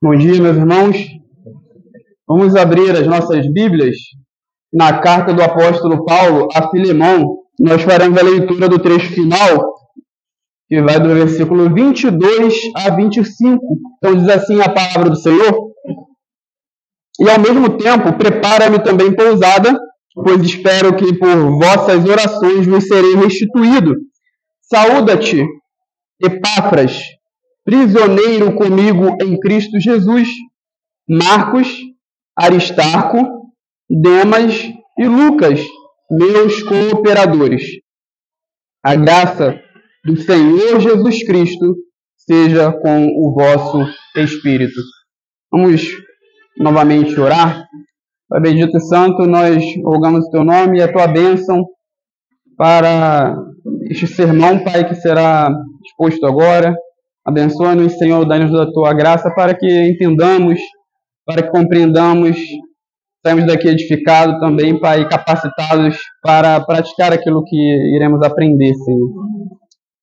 Bom dia, meus irmãos. Vamos abrir as nossas Bíblias na carta do apóstolo Paulo a Filemão. Nós faremos a leitura do trecho final, que vai do versículo 22 a 25. Então diz assim a palavra do Senhor: E ao mesmo tempo, prepara-me também pousada, pois espero que por vossas orações vos serei restituído. Saúda-te, Epáfras, prisioneiro comigo em Cristo Jesus, Marcos, Aristarco, Demas e Lucas, meus cooperadores. A graça do Senhor Jesus Cristo seja com o vosso espírito. Vamos novamente orar. Pai bendito e santo, nós rogamos o teu nome e a tua bênção para este sermão, Pai, que será exposto agora. Abençoa-nos, Senhor, dá-nos da tua graça para que entendamos, para que compreendamos, saímos daqui edificados também, Pai, capacitados para praticar aquilo que iremos aprender, Senhor.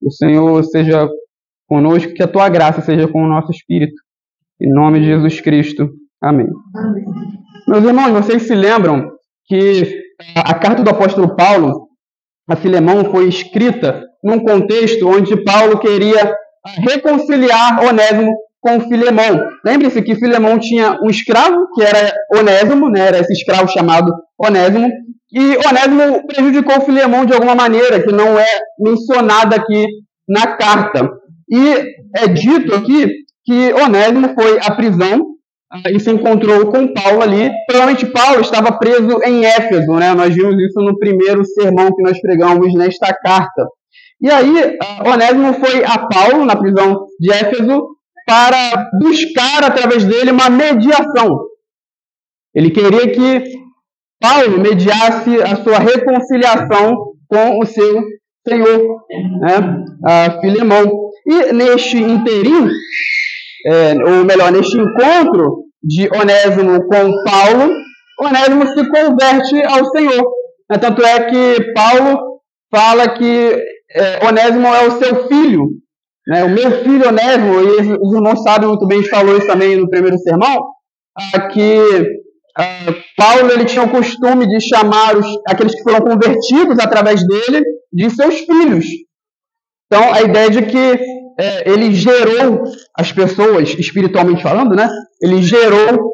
O Senhor seja conosco, que a tua graça seja com o nosso espírito. Em nome de Jesus Cristo. Amém. Amém. Meus irmãos, vocês se lembram que a carta do apóstolo Paulo a Filemão foi escrita num contexto onde Paulo queria reconciliar Onésimo com Filemão. Lembre-se que Filemão tinha um escravo, que era Onésimo, né? Era esse escravo chamado Onésimo, e Onésimo prejudicou Filemão de alguma maneira, que não é mencionada aqui na carta. E é dito aqui que Onésimo foi à prisão e se encontrou com Paulo ali. Provavelmente Paulo estava preso em Éfeso, né? Nós vimos isso no primeiro sermão que nós pregamos nesta carta. E aí, Onésimo foi a Paulo, na prisão de Éfeso, para buscar através dele uma mediação. Ele queria que Paulo mediasse a sua reconciliação com o seu senhor, né? Filemão. E neste interim, ou melhor, neste encontro de Onésimo com Paulo, Onésimo se converte ao Senhor. Tanto é que Paulo fala que Onésimo é o seu filho, né? O meu filho Onésimo, e os irmãos sabem muito bem, a gente falou isso também no primeiro sermão, que Paulo ele tinha o costume de chamar aqueles que foram convertidos através dele de seus filhos. Então, a ideia de que ele gerou as pessoas, espiritualmente falando, né? Ele gerou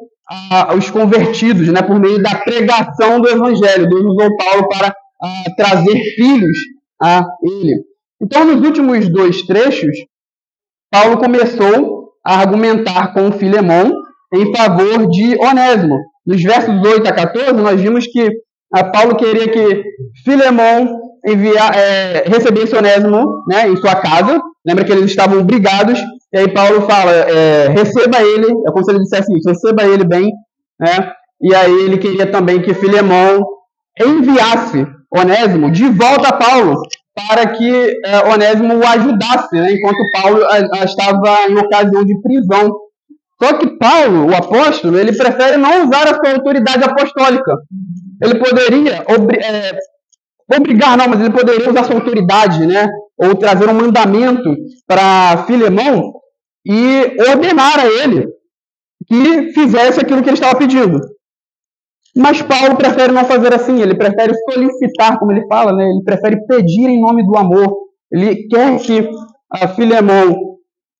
os convertidos, né? Por meio da pregação do Evangelho. Deus usou Paulo para trazer filhos a ele. Então, nos últimos dois trechos, Paulo começou a argumentar com Filemão em favor de Onésimo. Nos versos 8 a 14, nós vimos que Paulo queria que Filemão recebesse Onésimo, né, em sua casa. Lembra que eles estavam brigados, e aí Paulo fala, receba ele, é como se ele dissesse isso, receba ele bem, né? E aí ele queria também que Filemão enviasse Onésimo de volta a Paulo, para que Onésimo o ajudasse, né, enquanto Paulo estava em ocasião de prisão. Só que Paulo, o apóstolo, ele prefere não usar a sua autoridade apostólica. Ele poderia mas ele poderia usar sua autoridade, né? Ou trazer um mandamento para Filemão e ordenar a ele que fizesse aquilo que ele estava pedindo. Mas Paulo prefere não fazer assim, ele prefere solicitar, como ele fala, né? Ele prefere pedir em nome do amor. Ele quer que Filemão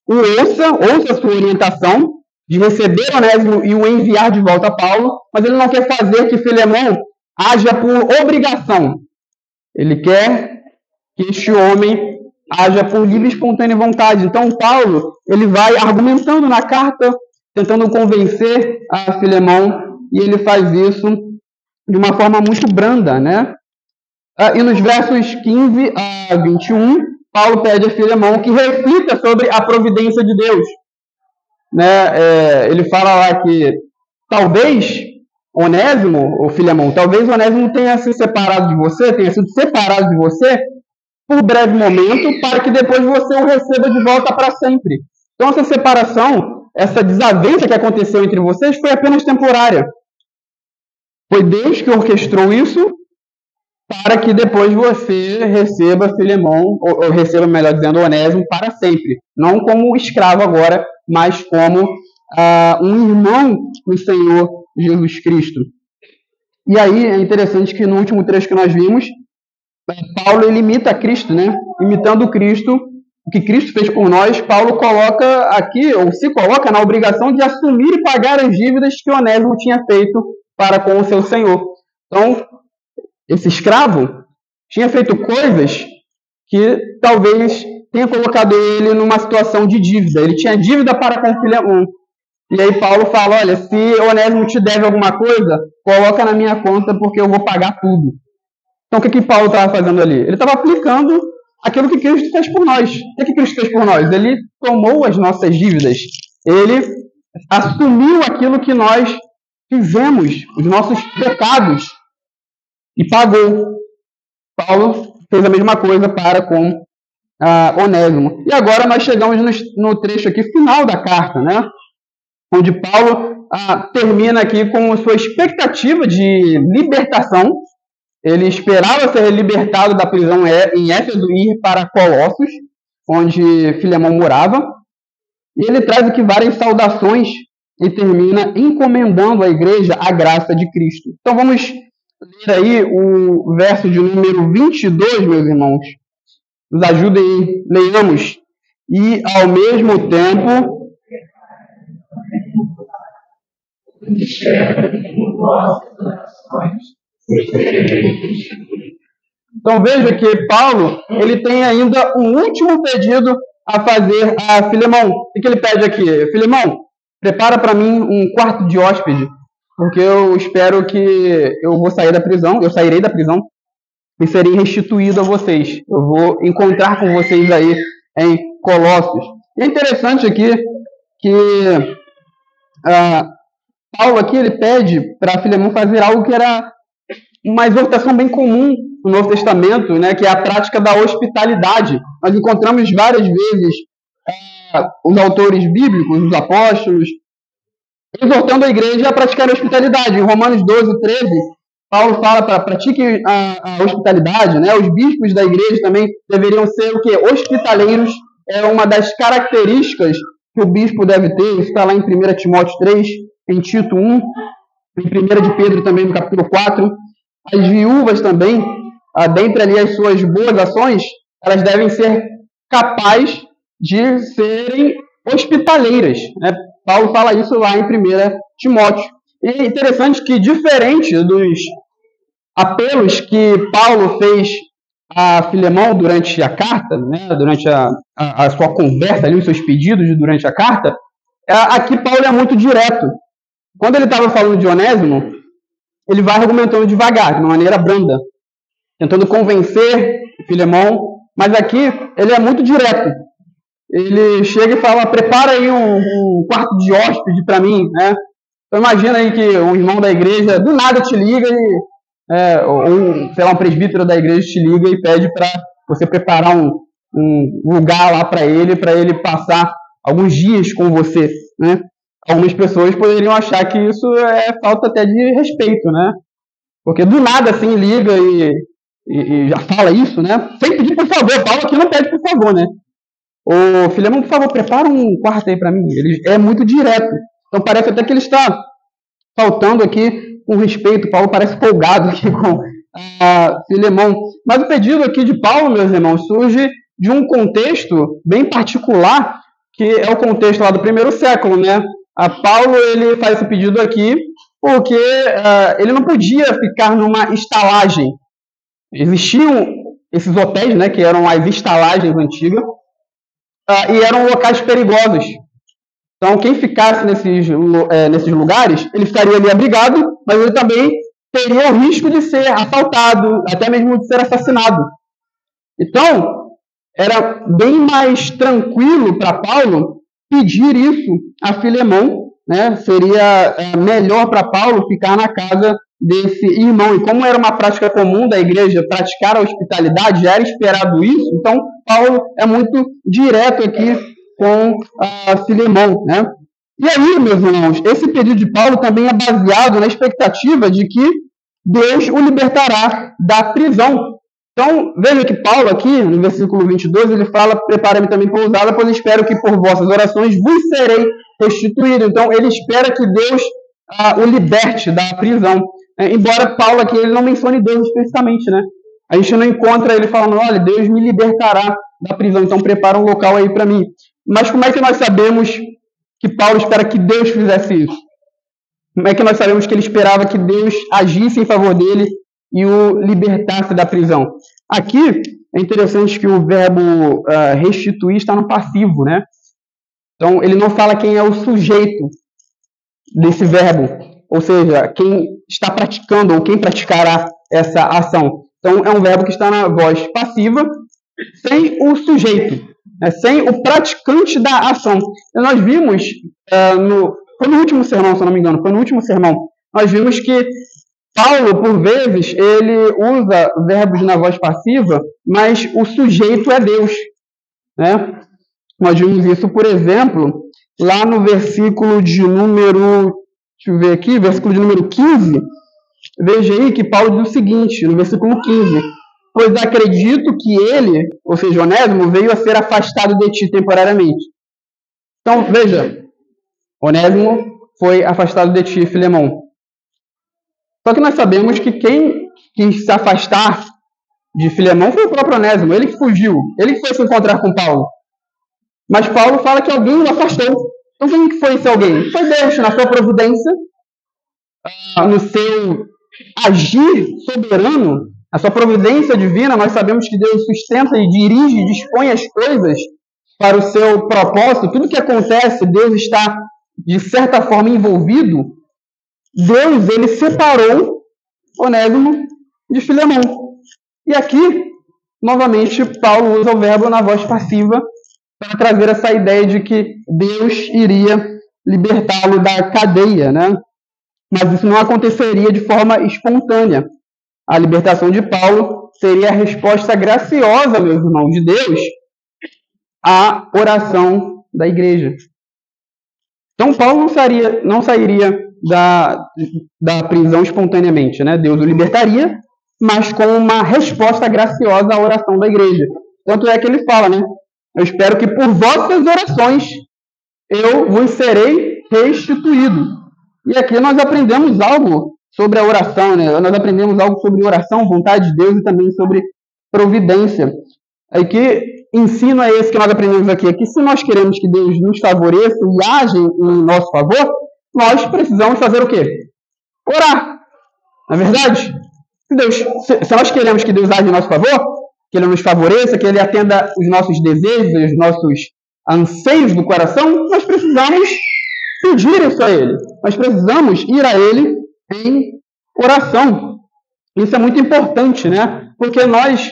ouça a sua orientação de receber Onésimo e o enviar de volta a Paulo, mas ele não quer fazer que Filemão haja por obrigação. Ele quer que este homem haja por livre e espontânea vontade. Então, Paulo ele vai argumentando na carta, tentando convencer a Filemão, e ele faz isso de uma forma muito branda, né? E nos versos 15 a 21, Paulo pede a Filemão que reflita sobre a providência de Deus. Né? Ele fala lá que talvez Onésimo, ou Filemão, talvez Onésimo tenha sido separado de você por breve momento, para que depois você o receba de volta para sempre. Então essa separação, essa desavença que aconteceu entre vocês foi apenas temporária. Foi Deus que orquestrou isso para que depois você receba Filemão, ou receba, melhor dizendo, Onésimo para sempre. Não como escravo agora, mas como um irmão no Senhor Jesus Cristo. E aí é interessante que no último trecho que nós vimos, Paulo ele imita Cristo, né? Imitando Cristo, o que Cristo fez por nós, Paulo coloca aqui, ou se coloca na obrigação de assumir e pagar as dívidas que Onésimo tinha feito para com o seu Senhor. Então, esse escravo tinha feito coisas que talvez tenha colocado ele numa situação de dívida. Ele tinha dívida para com Filemão. E aí Paulo fala, olha, se Onésimo te deve alguma coisa, coloca na minha conta porque eu vou pagar tudo. Então o que Paulo estava fazendo ali? Ele estava aplicando aquilo que Cristo fez por nós. O que Cristo fez por nós? Ele tomou as nossas dívidas. Ele assumiu aquilo que nós fizemos, os nossos pecados, e pagou. Paulo fez a mesma coisa para com Onésimo. E agora nós chegamos no trecho aqui final da carta, né? Onde Paulo termina aqui com sua expectativa de libertação. Ele esperava ser libertado da prisão em Éfeso e ir para Colossos, onde Filemão morava. E ele traz aqui várias saudações e termina encomendando à igreja a graça de Cristo. Então vamos ler aí o verso de número 22, meus irmãos. Nos ajudem aí, leiamos. E ao mesmo tempo... Então veja que Paulo ele tem ainda um último pedido a fazer a Filemão. O que ele pede aqui? Filemão, prepara para mim um quarto de hóspede, porque eu espero que eu vou sair da prisão, eu sairei da prisão e serei restituído a vocês. Eu vou encontrar com vocês aí em Colossos. E é interessante aqui que Paulo aqui ele pede para Filemão fazer algo que era uma exortação bem comum no Novo Testamento, né, que é a prática da hospitalidade. Nós encontramos várias vezes os autores bíblicos, os apóstolos, exortando a igreja a praticar a hospitalidade. Em Romanos 12, 13, Paulo fala para pratiquem a hospitalidade, né? Os bispos da igreja também deveriam ser o quê? Hospitaleiros. É uma das características que o bispo deve ter. Isso está lá em 1 Timóteo 3, em Tito 1, em 1 de Pedro também, no capítulo 4. As viúvas também, dentre ali as suas boas ações, elas devem ser capazes de serem hospitaleiras, né? Paulo fala isso lá em 1 Timóteo. E é interessante que, diferente dos apelos que Paulo fez a Filemão durante a carta, né, durante a sua conversa, ali, os seus pedidos durante a carta, aqui Paulo é muito direto. Quando ele estava falando de Onésimo, ele vai argumentando devagar, de uma maneira branda, tentando convencer Filemão, mas aqui ele é muito direto. Ele chega e fala, prepara aí um quarto de hóspede para mim, né? Então imagina aí que um irmão da igreja do nada te liga ou sei lá, um presbítero da igreja te liga e pede para você preparar um lugar lá para ele passar alguns dias com você, né? Algumas pessoas poderiam achar que isso é falta até de respeito, né? Porque do nada assim liga e já fala isso, né? Sem pedir por favor. Paulo aqui não pede por favor, né? Ô Filemão, por favor, prepara um quarto aí para mim. Ele é muito direto. Então parece até que ele está faltando aqui com respeito. Paulo parece folgado aqui com Filemão. Mas o pedido aqui de Paulo, meus irmãos, surge de um contexto bem particular, que é o contexto lá do primeiro século, né? Paulo ele faz esse pedido aqui porque ele não podia ficar numa estalagem. Existiam esses hotéis, né, que eram as estalagens antigas, e eram locais perigosos. Então, quem ficasse nesses lugares, ele ficaria ali abrigado, mas ele também teria o risco de ser assaltado, até mesmo de ser assassinado. Então, era bem mais tranquilo para Paulo pedir isso a Filemão, né? Seria melhor para Paulo ficar na casa desse irmão. E como era uma prática comum da igreja praticar a hospitalidade, já era esperado isso, então Paulo é muito direto aqui com Filemão, né? E aí, meus irmãos, esse pedido de Paulo também é baseado na expectativa de que Deus o libertará da prisão. Então, veja que Paulo aqui, no versículo 22, ele fala, prepara-me também pousada, pois espero que por vossas orações vos serei restituído. Então, ele espera que Deus o liberte da prisão. Embora Paulo aqui ele não mencione Deus especificamente, né? A gente não encontra ele falando, olha, Deus me libertará da prisão, então prepara um local aí para mim. Mas como é que nós sabemos que Paulo espera que Deus fizesse isso? Como é que nós sabemos que ele esperava que Deus agisse em favor dele e o libertasse da prisão? Aqui é interessante que o verbo restituir está no passivo, né? Então ele não fala quem é o sujeito desse verbo, ou seja, quem está praticando ou quem praticará essa ação. Então é um verbo que está na voz passiva, sem o sujeito, sem o praticante da ação. E nós vimos, foi no último sermão, se eu não me engano, nós vimos que Paulo, por vezes, ele usa verbos na voz passiva, mas o sujeito é Deus, né? Nós vimos isso, por exemplo, lá no versículo de número, deixa eu ver aqui, versículo de número 15, veja aí que Paulo diz o seguinte, no versículo 15, pois acredito que ele, ou seja, Onésimo, veio a ser afastado de ti temporariamente. Então, veja, Onésimo foi afastado de ti, Filemão. Só que nós sabemos que quem quis se afastar de Filemão foi o próprio Onésimo, ele que fugiu, ele que foi se encontrar com Paulo. Mas Paulo fala que alguém o afastou. Então quem que foi esse alguém? Foi Deus, na sua providência, no seu agir soberano, a sua providência divina. Nós sabemos que Deus sustenta e dirige, dispõe as coisas para o seu propósito. Tudo que acontece, Deus está, de certa forma, envolvido. Deus, ele separou Onésimo de Filemão. E aqui, novamente, Paulo usa o verbo na voz passiva para trazer essa ideia de que Deus iria libertá-lo da cadeia, né? Mas isso não aconteceria de forma espontânea. A libertação de Paulo seria a resposta graciosa, meus irmãos, de Deus à oração da igreja. Então, Paulo não sairia da prisão espontaneamente, né? Deus o libertaria, mas com uma resposta graciosa à oração da igreja. Tanto é que ele fala, né? Eu espero que por vossas orações eu vos serei restituído. E aqui nós aprendemos algo sobre a oração, né? Nós aprendemos algo sobre oração, vontade de Deus e também sobre providência. Aí que ensino é esse que nós aprendemos aqui? É que se nós queremos que Deus nos favoreça e age em nosso favor, nós precisamos fazer o quê? Orar. Não é verdade? Se nós queremos que Deus age em nosso favor, que Ele nos favoreça, que Ele atenda os nossos desejos, os nossos anseios do coração, nós precisamos pedir isso a Ele. Nós precisamos ir a Ele em oração. Isso é muito importante, né? Porque nós,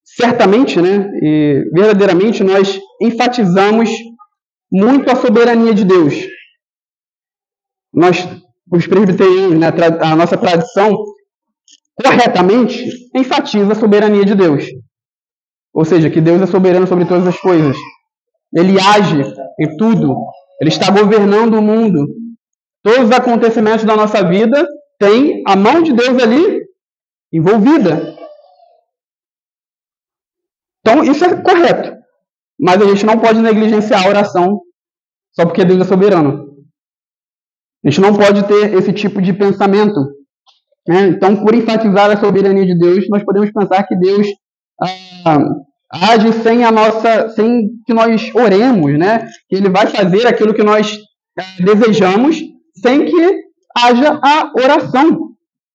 certamente, né, e verdadeiramente, nós enfatizamos muito a soberania de Deus. Nós, os presbiterianos, né, a nossa tradição, corretamente, enfatiza a soberania de Deus. Ou seja, que Deus é soberano sobre todas as coisas. Ele age em tudo. Ele está governando o mundo. Todos os acontecimentos da nossa vida têm a mão de Deus ali envolvida. Então, isso é correto. Mas a gente não pode negligenciar a oração só porque Deus é soberano. A gente não pode ter esse tipo de pensamento. Então, por enfatizar a soberania de Deus, nós podemos pensar que Deus age sem que nós oremos, né? Que Ele vai fazer aquilo que nós desejamos, sem que haja a oração.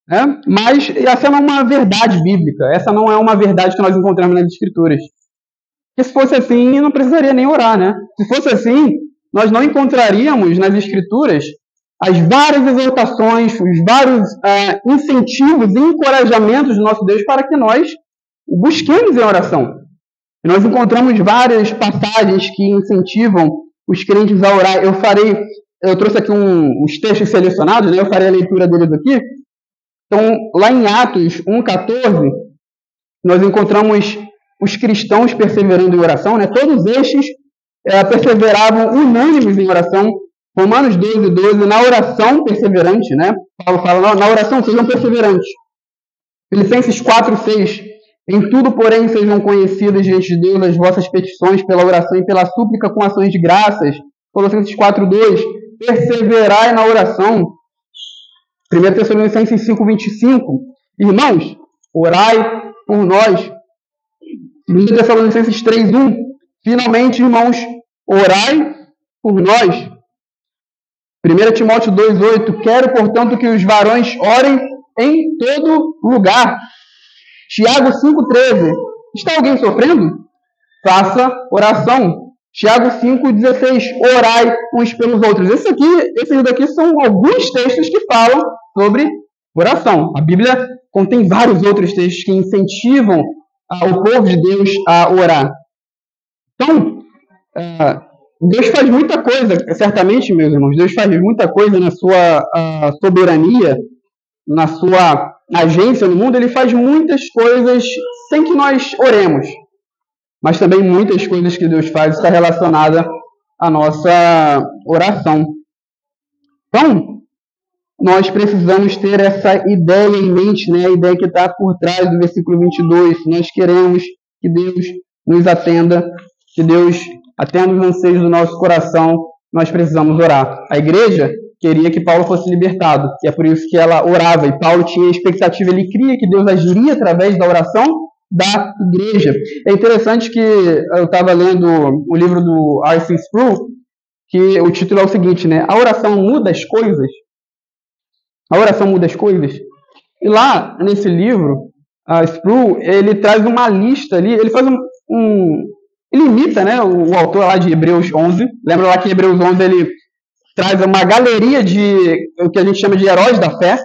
Né? Mas essa não é uma verdade bíblica, essa não é uma verdade que nós encontramos nas Escrituras. Porque se fosse assim, não precisaria nem orar, né? Se fosse assim, nós não encontraríamos nas Escrituras as várias exortações, os vários incentivos e encorajamentos do nosso Deus para que nós o busquemos em oração. E nós encontramos várias passagens que incentivam os crentes a orar. Eu trouxe aqui uns textos selecionados, né? Eu farei a leitura deles aqui. Então, lá em Atos 1,14, nós encontramos os cristãos perseverando em oração, né? Todos estes perseveravam unânimes em oração. Romanos 12, na oração perseverante, né? Paulo fala, na oração sejam perseverantes. Filipenses 4:6, em tudo, porém, sejam conhecidas diante de Deus as vossas petições pela oração e pela súplica com ações de graças. Colossenses 4:2, perseverai na oração. 1 Tessalonicenses 5:25, irmãos, orai por nós. 2 Tessalonicenses 3:1, finalmente, irmãos, orai por nós. 1 Timóteo 2:8, quero, portanto, que os varões orem em todo lugar. Tiago 5:13, está alguém sofrendo? Faça oração. Tiago 5:16, orai uns pelos outros. Esses daqui são alguns textos que falam sobre oração. A Bíblia contém vários outros textos que incentivam o povo de Deus a orar. Então, Deus faz muita coisa, certamente, meus irmãos, Deus faz muita coisa na sua soberania, na sua agência no mundo. Ele faz muitas coisas sem que nós oremos. Mas também muitas coisas que Deus faz está relacionada à nossa oração. Então, nós precisamos ter essa ideia em mente, né? A ideia que está por trás do versículo 22. Se nós queremos que Deus nos atenda, que Deus atenda os anseios do nosso coração, nós precisamos orar. A igreja queria que Paulo fosse libertado, e é por isso que ela orava. E Paulo tinha a expectativa, ele cria que Deus agiria através da oração da igreja. É interessante que eu estava lendo o livro do R.C. Sproul, que o título é o seguinte, né? A oração muda as coisas. A oração muda as coisas. E lá, nesse livro, Sproul, ele traz uma lista ali, ele faz ele imita, né, o autor lá de Hebreus 11. Lembra lá que em Hebreus 11 ele traz uma galeria de o que a gente chama de heróis da fé,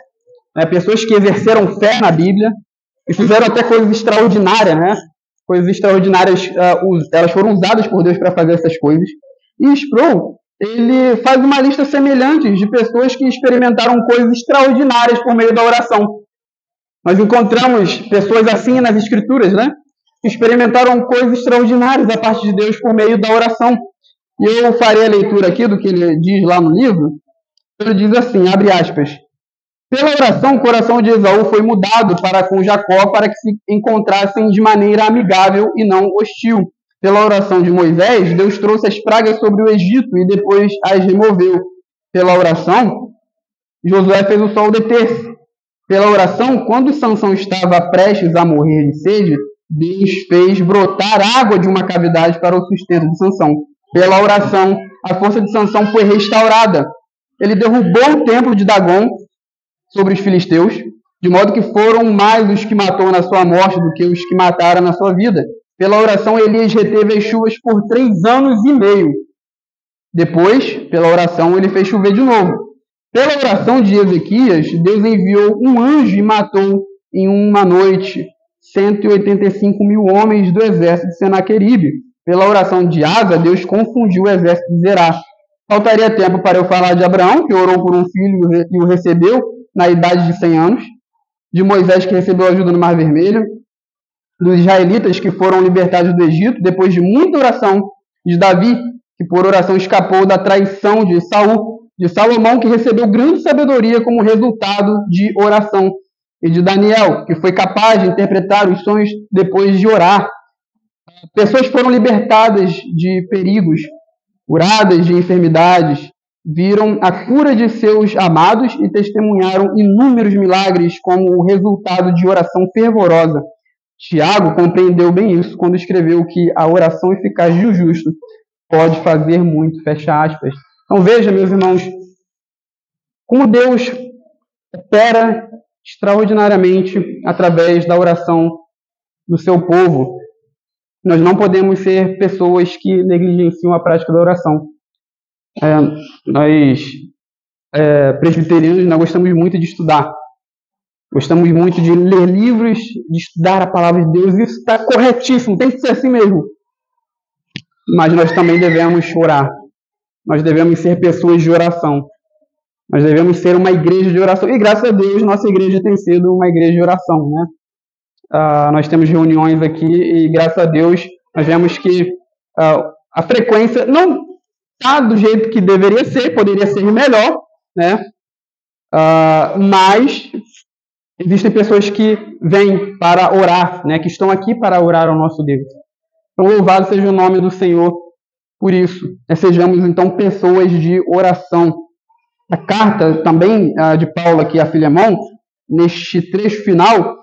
né, pessoas que exerceram fé na Bíblia e fizeram até coisas extraordinárias, né? Coisas extraordinárias, elas foram usadas por Deus para fazer essas coisas. E Sproul, ele faz uma lista semelhante de pessoas que experimentaram coisas extraordinárias por meio da oração. Nós encontramos pessoas assim nas Escrituras, né? Que experimentaram coisas extraordinárias da parte de Deus por meio da oração. E eu farei a leitura aqui do que ele diz lá no livro. Ele diz assim, abre aspas, pela oração, o coração de Esaú foi mudado para com Jacó para que se encontrassem de maneira amigável e não hostil. Pela oração de Moisés, Deus trouxe as pragas sobre o Egito e depois as removeu. Pela oração, Josué fez o sol deter-se. Pela oração, quando Sansão estava prestes a morrer de sede, Deus fez brotar água de uma cavidade para o sustento de Sansão. Pela oração, a força de Sansão foi restaurada. Ele derrubou o templo de Dagon sobre os filisteus, de modo que foram mais os que matou na sua morte do que os que mataram na sua vida. Pela oração, Elias reteve as chuvas por 3 anos e meio. Depois, pela oração, ele fez chover de novo. Pela oração de Ezequias, Deus enviou um anjo e matou em uma noite 185.000 homens do exército de Senaqueribe. Pela oração de Asa, Deus confundiu o exército de Zerá. Faltaria tempo para eu falar de Abraão, que orou por um filho e o recebeu na idade de 100 anos. De Moisés, que recebeu ajuda no Mar Vermelho. Dos israelitas, que foram libertados do Egito, depois de muita oração. De Davi, que por oração escapou da traição de Saul. De Salomão, que recebeu grande sabedoria como resultado de oração. E de Daniel, que foi capaz de interpretar os sonhos depois de orar. Pessoas foram libertadas de perigos, curadas de enfermidades, viram a cura de seus amados e testemunharam inúmeros milagres como o resultado de oração fervorosa. Tiago compreendeu bem isso quando escreveu que a oração eficaz de um justo pode fazer muito, fecha aspas. Então veja, meus irmãos, como Deus opera extraordinariamente através da oração do seu povo. Nós não podemos ser pessoas que negligenciam a prática da oração. Nós, presbiterianos, nós gostamos muito de estudar. Gostamos muito de ler livros, de estudar a palavra de Deus. Isso está corretíssimo, tem que ser assim mesmo. Mas nós também devemos orar. Nós devemos ser pessoas de oração. Nós devemos ser uma igreja de oração. E graças a Deus, nossa igreja tem sido uma igreja de oração, né? Nós temos reuniões aqui e graças a Deus nós vemos que a frequência não está do jeito que deveria ser, poderia ser melhor, né? Mas existem pessoas que vêm para orar, né? Que estão aqui para orar ao nosso Deus. Então louvado seja o nome do Senhor por isso. Sejamos, então, pessoas de oração. A carta também de Paulo aqui a Filemão, neste trecho final,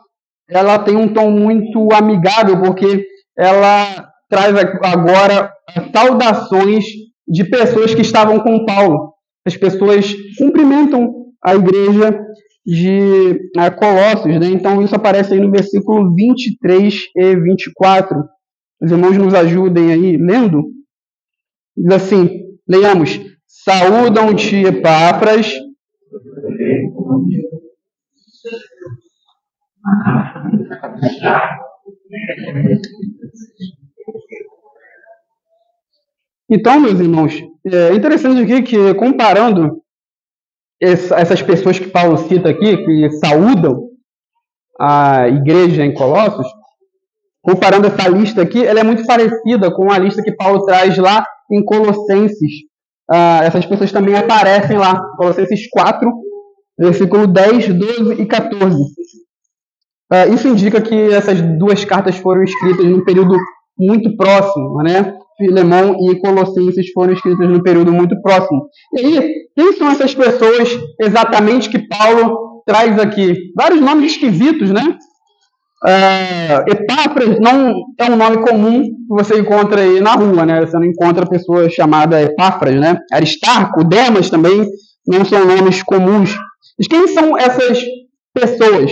ela tem um tom muito amigável, porque ela traz agora saudações de pessoas que estavam com Paulo. As pessoas cumprimentam a igreja de Colossos, né? Então isso aparece aí no versículo 23 e 24. Os irmãos nos ajudem aí lendo. Diz assim, leiamos: saúdam-te, Epáfras, Então, meus irmãos, é interessante aqui que, comparando essas pessoas que Paulo cita aqui, que saúdam a igreja em Colossos, comparando essa lista aqui, ela é muito parecida com a lista que Paulo traz lá em Colossenses. Essas pessoas também aparecem lá, Colossenses 4, versículo 10, 12 e 14. Isso indica que essas duas cartas foram escritas num período muito próximo, né? Filemão e Colossenses foram escritas num período muito próximo. E aí, quem são essas pessoas exatamente que Paulo traz aqui? Vários nomes esquisitos, né? Epáfras não é um nome comum que você encontra aí na rua, né? Você não encontra pessoa chamada Epáfras, né? Aristarco, Demas também não são nomes comuns. Mas quem são essas pessoas?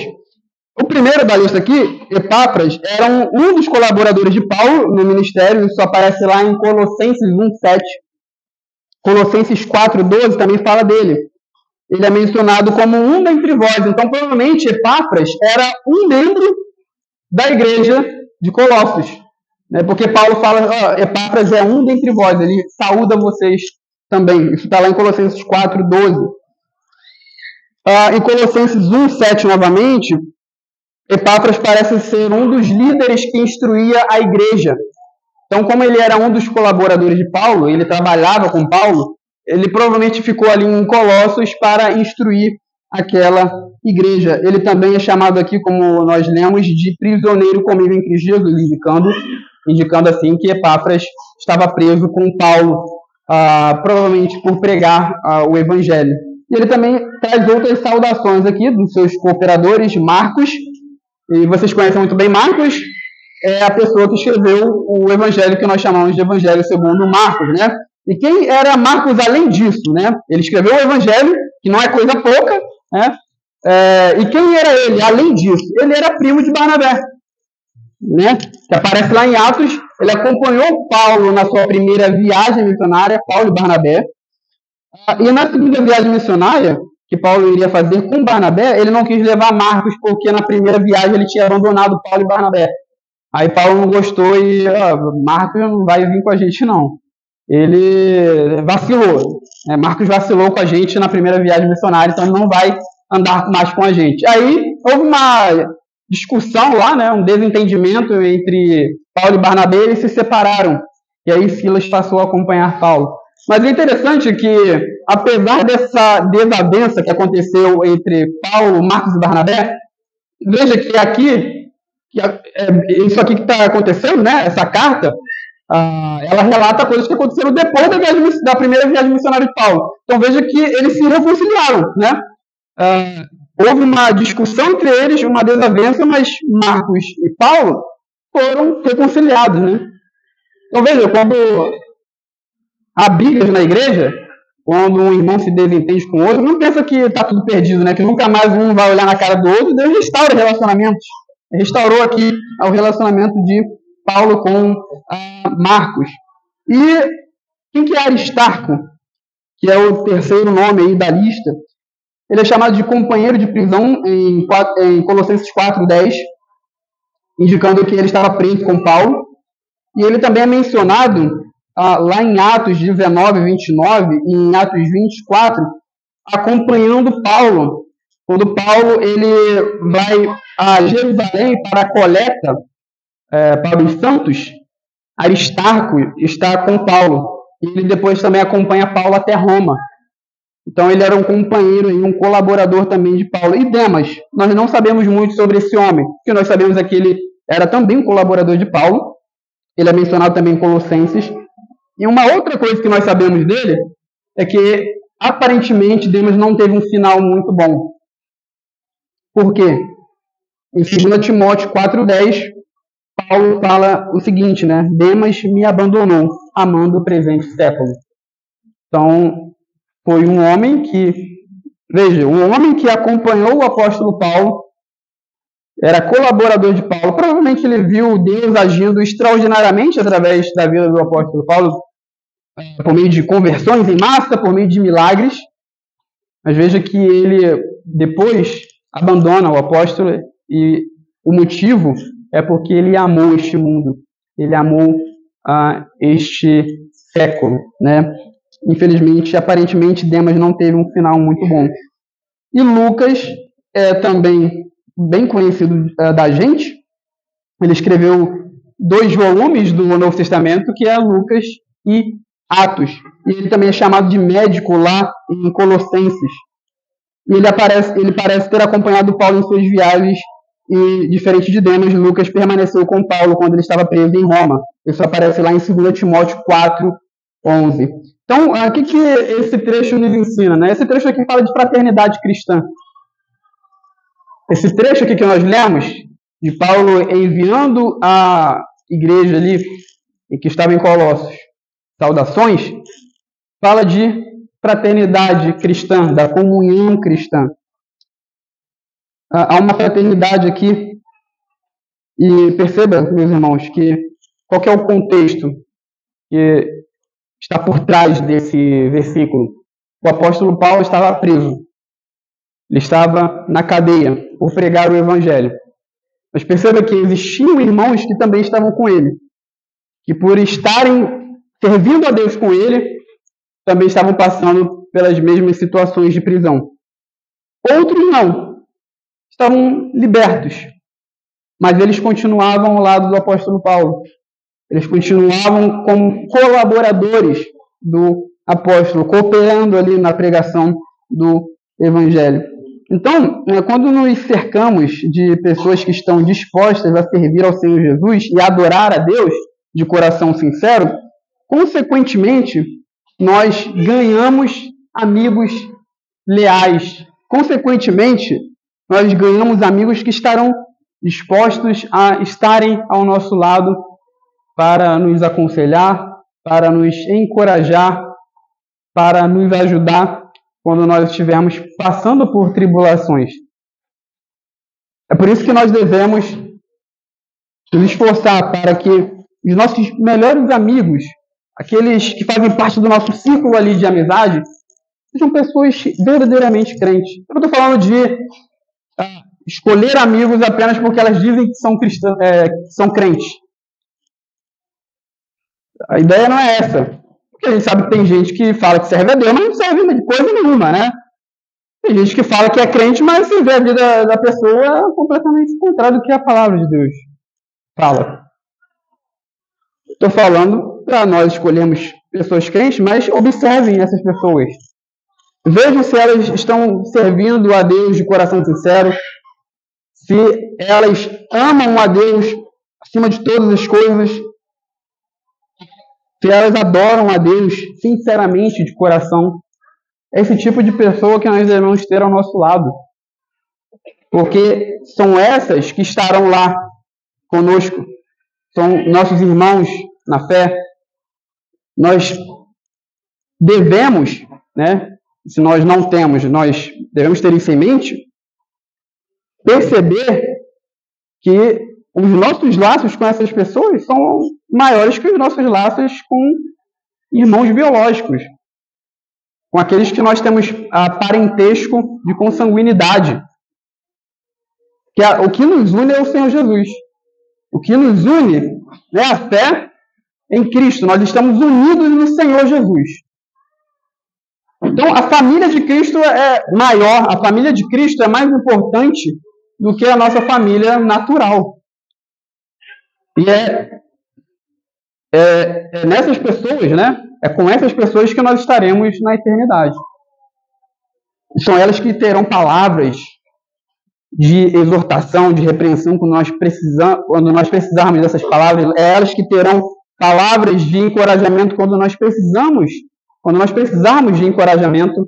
O primeiro da lista aqui, Epáfras, era um dos colaboradores de Paulo no ministério. Isso aparece lá em Colossenses 1:7. Colossenses 4:12 também fala dele. Ele é mencionado como um dentre vós. Então, provavelmente, Epáfras era um membro da igreja de Colossos. Né? Porque Paulo fala, Epáfras é um dentre vós. Ele saúda vocês também. Isso está lá em Colossenses 4:12. Em Colossenses 1:7, novamente, Epáfras parece ser um dos líderes que instruía a igreja. Então, como ele era um dos colaboradores de Paulo, ele trabalhava com Paulo, ele provavelmente ficou ali em Colossos para instruir aquela igreja. Ele também é chamado aqui, como nós lemos, de prisioneiro comigo em Cristo Jesus, indicando assim que Epáfras estava preso com Paulo, provavelmente por pregar o evangelho. E ele também traz outras saudações aqui dos seus cooperadores, Marcos. E vocês conhecem muito bem Marcos, é a pessoa que escreveu o evangelho que nós chamamos de Evangelho segundo Marcos, né? E quem era Marcos além disso, né? Ele escreveu o evangelho, que não é coisa pouca, né? E quem era ele além disso? Ele era primo de Barnabé, né? Que aparece lá em Atos. Ele acompanhou Paulo na sua primeira viagem missionária, Paulo e Barnabé. E na segunda viagem missionária que Paulo iria fazer com Barnabé, ele não quis levar Marcos, porque na primeira viagem ele tinha abandonado Paulo e Barnabé. Aí Paulo não gostou e Marcos não vai vir com a gente, não. Ele vacilou. Marcos vacilou com a gente na primeira viagem missionária, então ele não vai andar mais com a gente. Aí houve uma discussão lá, né, um desentendimento entre Paulo e Barnabé, e eles se separaram. E aí Silas passou a acompanhar Paulo. Mas é interessante que, apesar dessa desavença que aconteceu entre Paulo, Marcos e Barnabé, veja que aqui, isso aqui que está acontecendo, né, essa carta, ela relata coisas que aconteceram depois da primeira viagem missionária de Paulo. Então veja que eles se reconciliaram, né? Houve uma discussão entre eles, uma desavença, mas Marcos e Paulo foram reconciliados, né? Então veja, quando há brigas na igreja, quando um irmão se desentende com o outro, não pensa que está tudo perdido, né? Que nunca mais um vai olhar na cara do outro. Deus restaura relacionamentos. Restaurou aqui o relacionamento de Paulo com Marcos. E quem que é Aristarco, que é o terceiro nome aí da lista? Ele é chamado de companheiro de prisão em Colossenses 4:10, indicando que ele estava preso com Paulo. E ele também é mencionado lá em Atos 19:29 e em Atos 24, acompanhando Paulo. Quando Paulo ele vai a Jerusalém para a coleta para os santos, Aristarco está com Paulo. E ele depois também acompanha Paulo até Roma. Então ele era um companheiro e um colaborador também de Paulo. E Demas, nós não sabemos muito sobre esse homem. O que nós sabemos é que ele era também um colaborador de Paulo. Ele é mencionado também em Colossenses. E uma outra coisa que nós sabemos dele é que, aparentemente, Demas não teve um final muito bom. Por quê? Em 2 Timóteo 4,10, Paulo fala o seguinte, né? Demas me abandonou, amando o presente século. Então, foi um homem que, veja, um homem que acompanhou o apóstolo Paulo, era colaborador de Paulo. Provavelmente ele viu Deus agindo extraordinariamente através da vida do apóstolo Paulo, por meio de conversões em massa, por meio de milagres. Mas veja que ele depois abandona o apóstolo e o motivo é porque ele amou este mundo, ele amou este século, né? Infelizmente, aparentemente, Demas não teve um final muito bom. E Lucas é também bem conhecido da gente. Ele escreveu 2 volumes do Novo Testamento, que é Lucas e Atos. E ele também é chamado de médico lá em Colossenses. E ele parece ter acompanhado Paulo em suas viagens, e, diferente de Demas, Lucas permaneceu com Paulo quando ele estava preso em Roma. Isso aparece lá em 2 Timóteo 4:11. Então, o que esse trecho nos ensina, né? Esse trecho aqui fala de fraternidade cristã. Esse trecho aqui que nós lemos, de Paulo enviando a igreja ali, que estava em Colossos, saudações, fala de fraternidade cristã, da comunhão cristã. Há uma fraternidade aqui, e perceba, meus irmãos, que qual que é o contexto que está por trás desse versículo. O apóstolo Paulo estava preso. Ele estava na cadeia por pregar o evangelho. Mas perceba que existiam irmãos que também estavam com ele, que por estarem servindo a Deus com ele, também estavam passando pelas mesmas situações de prisão. Outros não. Estavam libertos. Mas eles continuavam ao lado do apóstolo Paulo. Eles continuavam como colaboradores do apóstolo, cooperando ali na pregação do evangelho. Então, quando nos cercamos de pessoas que estão dispostas a servir ao Senhor Jesus e a adorar a Deus de coração sincero, consequentemente, nós ganhamos amigos leais. Consequentemente, nós ganhamos amigos que estarão dispostos a estarem ao nosso lado para nos aconselhar, para nos encorajar, para nos ajudar quando nós estivermos passando por tribulações. É por isso que nós devemos nos esforçar para que os nossos melhores amigos, aqueles que fazem parte do nosso círculo ali de amizade, sejam pessoas verdadeiramente crentes. Eu não estou falando de escolher amigos apenas porque elas dizem que são cristãs, que são crentes. A ideia não é essa. Porque a gente sabe que tem gente que fala que serve a Deus, mas não serve de coisa nenhuma, né? Tem gente que fala que é crente, mas se vê a vida da pessoa completamente contrária do que a palavra de Deus fala. Estou falando para nós escolhermos pessoas crentes, mas observem essas pessoas. Vejam se elas estão servindo a Deus de coração sincero, se elas amam a Deus acima de todas as coisas, se elas adoram a Deus sinceramente, de coração. É esse tipo de pessoa que nós devemos ter ao nosso lado. Porque são essas que estarão lá conosco. São nossos irmãos na fé. Nós devemos, né, se nós não temos, nós devemos ter isso em mente, perceber que os nossos laços com essas pessoas são maiores que os nossos laços com irmãos biológicos, com aqueles que nós temos parentesco de consanguinidade. O que nos une é o Senhor Jesus. O que nos une é a fé em Cristo. Nós estamos unidos no Senhor Jesus. Então, a família de Cristo é maior, a família de Cristo é mais importante do que a nossa família natural. E é nessas pessoas, né? É com essas pessoas que nós estaremos na eternidade. E são elas que terão palavras de exortação, de repreensão, quando nós precisarmos dessas palavras. É elas que terão palavras de encorajamento quando nós precisarmos de encorajamento,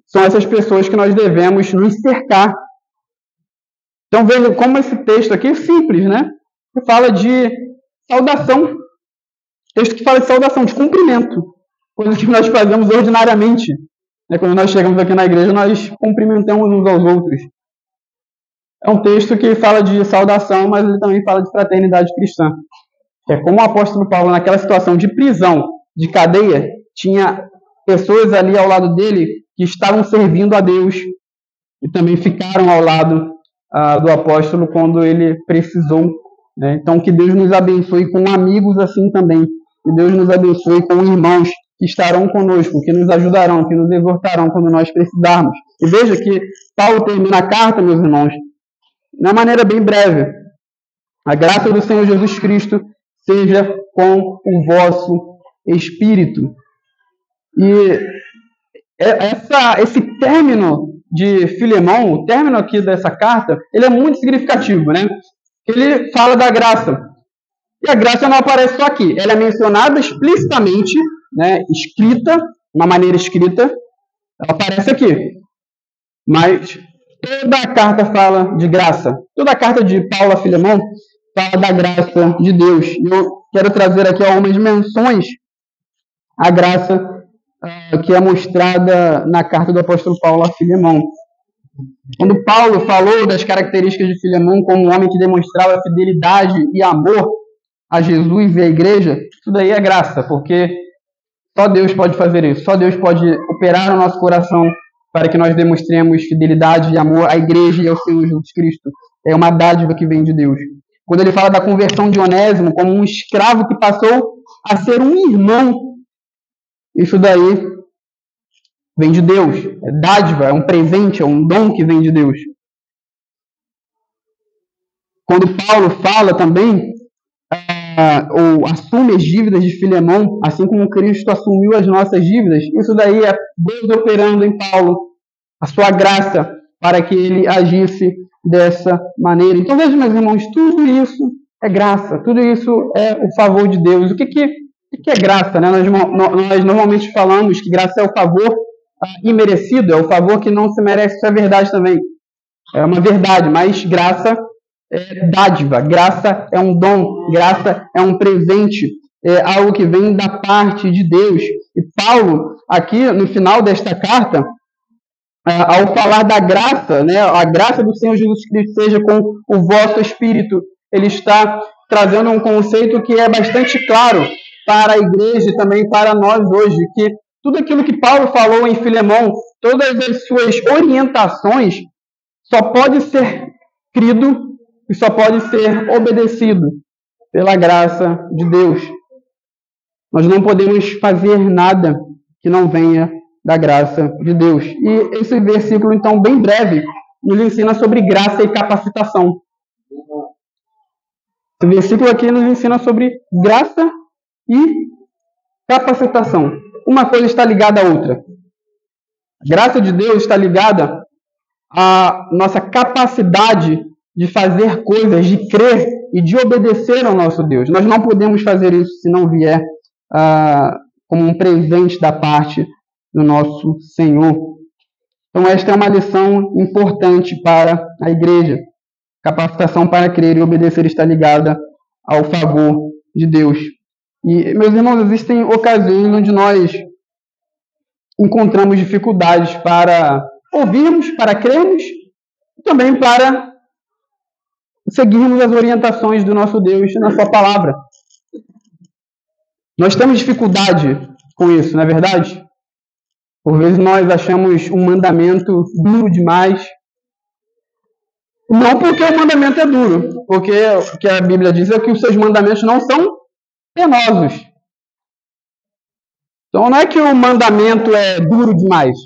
são essas pessoas que nós devemos nos cercar. Então veja como esse texto aqui é simples, né? Que fala de saudação. Texto que fala de saudação, de cumprimento. Coisa que nós fazemos ordinariamente. Quando nós chegamos aqui na igreja, nós cumprimentamos uns aos outros. É um texto que fala de saudação, mas ele também fala de fraternidade cristã. É como o apóstolo Paulo, naquela situação de prisão, de cadeia, tinha pessoas ali ao lado dele que estavam servindo a Deus e também ficaram ao lado do apóstolo quando ele precisou. Então, que Deus nos abençoe com amigos assim também. Que Deus nos abençoe com irmãos que estarão conosco, que nos ajudarão, que nos exortarão quando nós precisarmos. E veja que Paulo termina a carta, meus irmãos, de uma maneira bem breve. A graça do Senhor Jesus Cristo seja com o vosso espírito. E esse término de Filemão, o término aqui dessa carta, ele é muito significativo, né? Ele fala da graça. E a graça não aparece só aqui. Ela é mencionada explicitamente, né? Escrita, de uma maneira escrita, ela aparece aqui. Mas toda a carta fala de graça. Toda a carta de Paulo a Filemão fala da graça de Deus. E eu quero trazer aqui algumas menções à graça que é mostrada na carta do apóstolo Paulo a Filemão. Quando Paulo falou das características de Filemão como um homem que demonstrava fidelidade e amor a Jesus e à igreja, isso daí é graça, porque só Deus pode fazer isso. Só Deus pode operar no nosso coração para que nós demonstremos fidelidade e amor à igreja e ao Senhor Jesus Cristo. É uma dádiva que vem de Deus. Quando ele fala da conversão de Onésimo como um escravo que passou a ser um irmão, isso daí vem de Deus. É dádiva, é um presente, é um dom que vem de Deus. Quando Paulo fala também, ou assume as dívidas de Filemão, assim como Cristo assumiu as nossas dívidas, isso daí é Deus operando em Paulo a sua graça para que ele agisse dessa maneira. Então veja, meus irmãos, tudo isso é graça, tudo isso é o favor de Deus. O que é graça? Né? Nós normalmente falamos que graça é o favor imerecido, é o favor que não se merece. Isso é verdade também. É uma verdade, mas graça é dádiva, graça é um dom, graça é um presente, é algo que vem da parte de Deus. E Paulo, aqui no final desta carta, ao falar da graça, né, a graça do Senhor Jesus Cristo seja com o vosso espírito, ele está trazendo um conceito que é bastante claro para a igreja e também para nós hoje, que tudo aquilo que Paulo falou em Filemão, todas as suas orientações, só pode ser crido e só pode ser obedecido pela graça de Deus. Nós não podemos fazer nada que não venha da graça de Deus. E esse versículo, então, bem breve, nos ensina sobre graça e capacitação. Esse versículo aqui nos ensina sobre graça e capacitação. Uma coisa está ligada à outra. A graça de Deus está ligada à nossa capacidade de fazer coisas, de crer e de obedecer ao nosso Deus. Nós não podemos fazer isso se não vier como um presente da parte do nosso Senhor. Então esta é uma lição importante para a igreja. Capacitação para crer e obedecer está ligada ao favor de Deus. E, meus irmãos, existem ocasiões onde nós encontramos dificuldades para ouvirmos, para crermos, e também para seguirmos as orientações do nosso Deus na sua palavra. Nós temos dificuldade com isso, não é verdade? Por vezes nós achamos um mandamento duro demais. Não porque o mandamento é duro, porque o que a Bíblia diz é que os seus mandamentos não são penosos. Então não é que o mandamento é duro demais.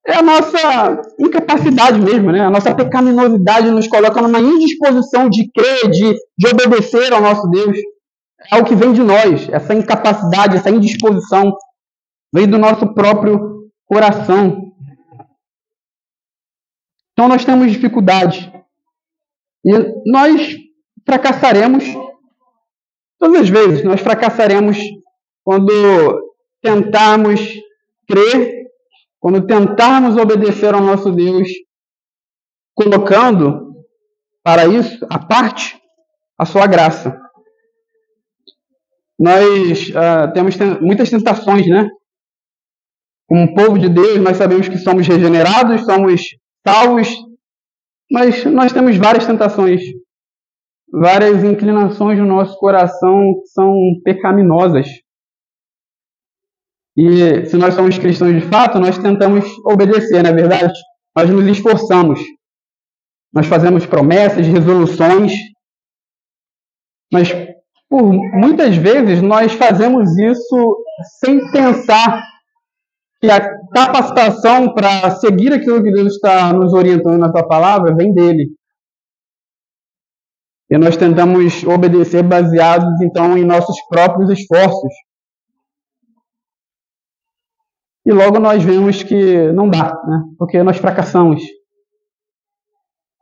É a nossa incapacidade mesmo, né? A nossa pecaminosidade nos coloca numa indisposição de crer, de obedecer ao nosso Deus. É algo que vem de nós, essa incapacidade, essa indisposição, vem do nosso próprio coração. Então nós temos dificuldade. E nós fracassaremos Todas as vezes nós fracassaremos quando tentarmos crer, quando tentarmos obedecer ao nosso Deus, colocando para isso à parte a sua graça. Nós temos muitas tentações, né? Como povo de Deus, nós sabemos que somos regenerados, somos salvos, mas nós temos várias tentações, várias inclinações do nosso coração que são pecaminosas. E se nós somos cristãos de fato, nós tentamos obedecer, não é verdade? Nós nos esforçamos. Nós fazemos promessas, resoluções, mas por muitas vezes nós fazemos isso sem pensar que a capacitação para seguir aquilo que Deus está nos orientando na sua palavra vem dele. E nós tentamos obedecer baseados, então, em nossos próprios esforços. E logo nós vemos que não dá, né? Porque nós fracassamos.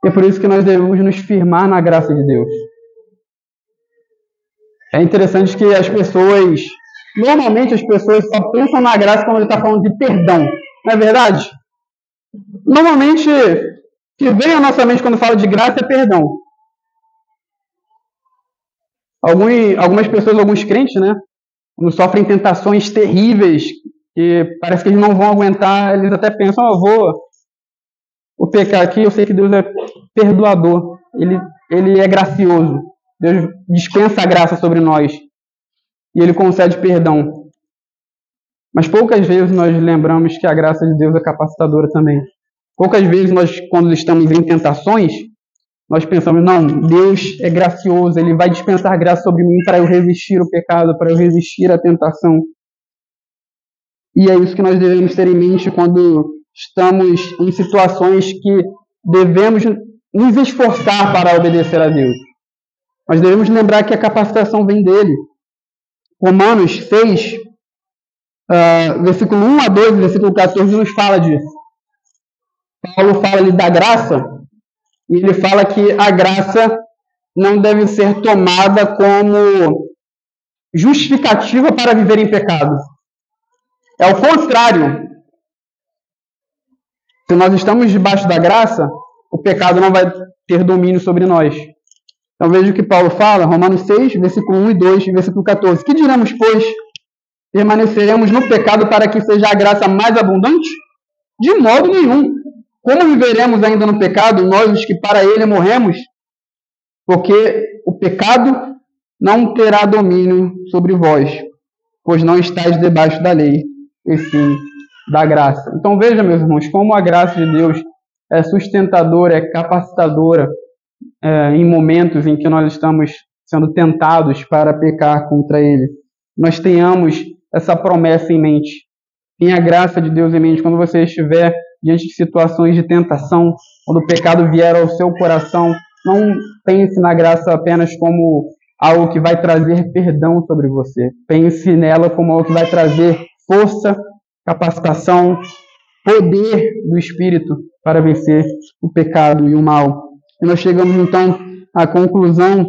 E é por isso que nós devemos nos firmar na graça de Deus. É interessante que normalmente as pessoas só pensam na graça quando ele está falando de perdão. Não é verdade? Normalmente, o que vem à nossa mente quando fala de graça é perdão. Algumas pessoas, alguns crentes, né? Quando sofrem tentações terríveis, que parece que eles não vão aguentar, eles até pensam, vou pecar aqui, eu sei que Deus é perdoador, ele é gracioso, Deus dispensa a graça sobre nós e ele concede perdão. Mas poucas vezes nós lembramos que a graça de Deus é capacitadora também. Poucas vezes nós, quando estamos em tentações, nós pensamos, não, Deus é gracioso, ele vai dispensar graça sobre mim para eu resistir ao pecado, para eu resistir à tentação. E é isso que nós devemos ter em mente quando estamos em situações que devemos nos esforçar para obedecer a Deus. Nós devemos lembrar que a capacitação vem dele. Romanos 6, versículo 1 a 2, versículo 14, nos fala disso. Paulo fala ali da graça, e ele fala que a graça não deve ser tomada como justificativa para viver em pecado. É o contrário. Se nós estamos debaixo da graça, o pecado não vai ter domínio sobre nós. Então veja o que Paulo fala, Romanos 6, versículo 1 e 2, versículo 14. Que diremos, pois? Permaneceremos no pecado para que seja a graça mais abundante? De modo nenhum. Como viveremos ainda no pecado, nós os que para ele morremos? Porque o pecado não terá domínio sobre vós, pois não estáis debaixo da lei, e sim da graça. Então veja, meus irmãos, como a graça de Deus é sustentadora, é capacitadora em momentos em que nós estamos sendo tentados para pecar contra Ele. Nós tenhamos essa promessa em mente. Tenha a graça de Deus em mente quando você estiver diante de situações de tentação, quando o pecado vier ao seu coração. Não pense na graça apenas como algo que vai trazer perdão sobre você. Pense nela como algo que vai trazer força, capacitação, poder do Espírito para vencer o pecado e o mal. E nós chegamos então à conclusão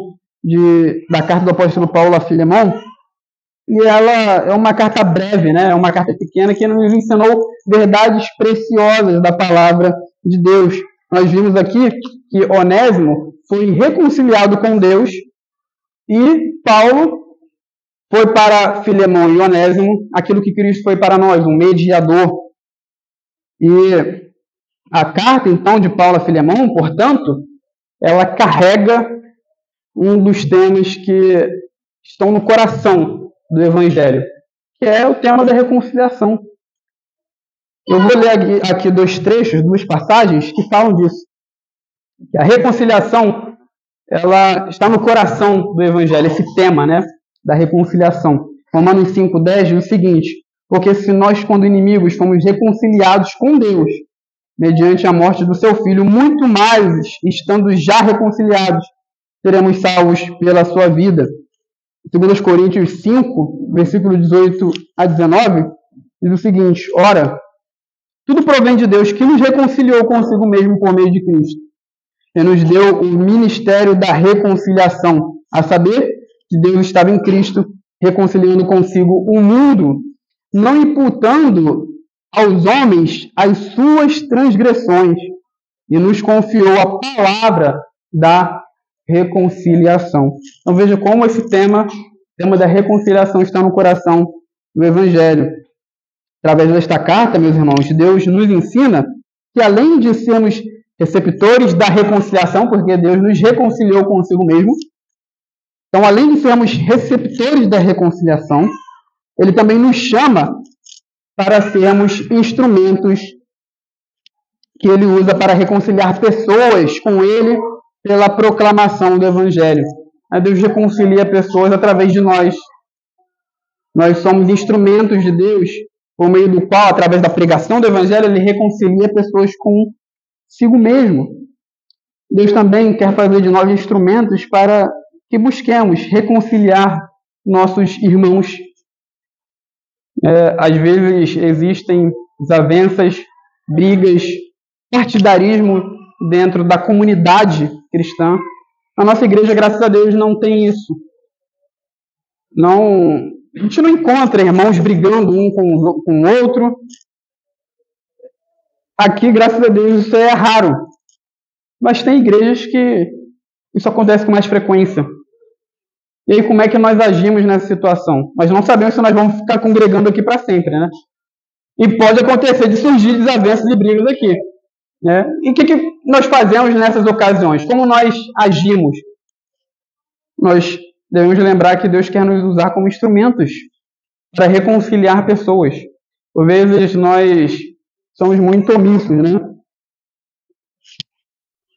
da carta do apóstolo Paulo a Filemão, e ela é uma carta breve, né? É uma carta pequena que nos ensinou verdades preciosas da palavra de Deus. Nós vimos aqui que Onésimo foi reconciliado com Deus e Paulo foi para Filemão e Onésimo aquilo que Cristo foi para nós, um mediador. E a carta, então, de Paulo a Filemão, portanto, ela carrega um dos temas que estão no coração do Evangelho, que é o tema da reconciliação. Eu vou ler aqui dois trechos, duas passagens que falam disso. Que a reconciliação, ela está no coração do Evangelho, esse tema, né, da reconciliação. Romanos 5,10 diz o seguinte: porque se nós, quando inimigos, fomos reconciliados com Deus, mediante a morte do seu Filho, muito mais, estando já reconciliados, seremos salvos pela sua vida. 2 Coríntios 5, versículo 18 a 19, diz o seguinte: ora, tudo provém de Deus, que nos reconciliou consigo mesmo por meio de Cristo, e nos deu o ministério da reconciliação, a saber, que Deus estava em Cristo, reconciliando consigo o mundo, não imputando aos homens as suas transgressões, e nos confiou a palavra da reconciliação. Então veja como esse tema da reconciliação está no coração do Evangelho. Através desta carta, meus irmãos, Deus nos ensina que além de sermos receptores da reconciliação, porque Deus nos reconciliou consigo mesmo, então além de sermos receptores da reconciliação, Ele também nos chama para sermos instrumentos que Ele usa para reconciliar pessoas com Ele pela proclamação do Evangelho. Deus reconcilia pessoas através de nós. Nós somos instrumentos de Deus, por meio do qual, através da pregação do Evangelho, Ele reconcilia pessoas consigo mesmo. Deus também quer fazer de nós instrumentos para que busquemos reconciliar nossos irmãos. Às vezes existem desavenças, brigas, partidarismo dentro da comunidade cristã. A nossa igreja, graças a Deus, não tem isso. A gente não encontra irmãos brigando um com o outro. Aqui, graças a Deus, isso é raro. Mas tem igrejas que isso acontece com mais frequência. E aí, como é que nós agimos nessa situação? Nós não sabemos se nós vamos ficar congregando aqui para sempre, né? E pode acontecer de surgir desavenças e brigas aqui. Né? E o que nós fazemos nessas ocasiões? Como nós agimos? Nós devemos lembrar que Deus quer nos usar como instrumentos para reconciliar pessoas. Por vezes nós somos muito omissos, né?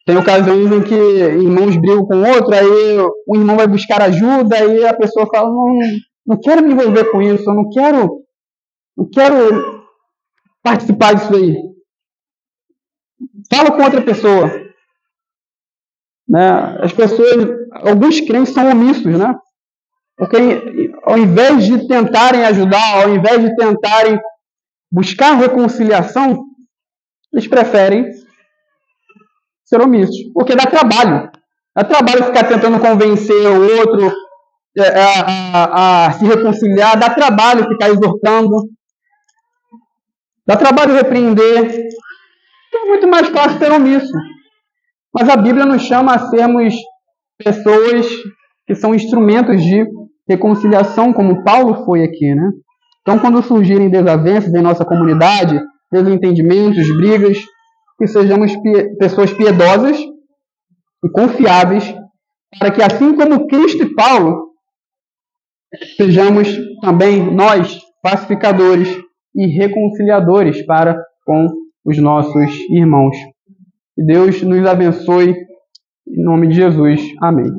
Tem ocasiões em que irmãos brigam com o outro, aí um irmão vai buscar ajuda, aí a pessoa fala, não quero me envolver com isso, eu não quero participar disso aí. Fala com outra pessoa. Né? As pessoas, alguns crentes são omissos, né? Porque ao invés de tentarem ajudar, ao invés de tentarem buscar reconciliação, eles preferem ser omissos. Porque dá trabalho. Dá trabalho ficar tentando convencer o outro a se reconciliar, dá trabalho ficar exortando, dá trabalho repreender. Então é muito mais fácil ser omisso. Mas a Bíblia nos chama a sermos pessoas que são instrumentos de reconciliação, como Paulo foi aqui, né? Então, quando surgirem desavenças em nossa comunidade, desentendimentos, brigas, que sejamos pessoas piedosas e confiáveis, para que, assim como Cristo e Paulo, sejamos também nós pacificadores e reconciliadores para com os nossos irmãos. Que Deus nos abençoe, em nome de Jesus. Amém.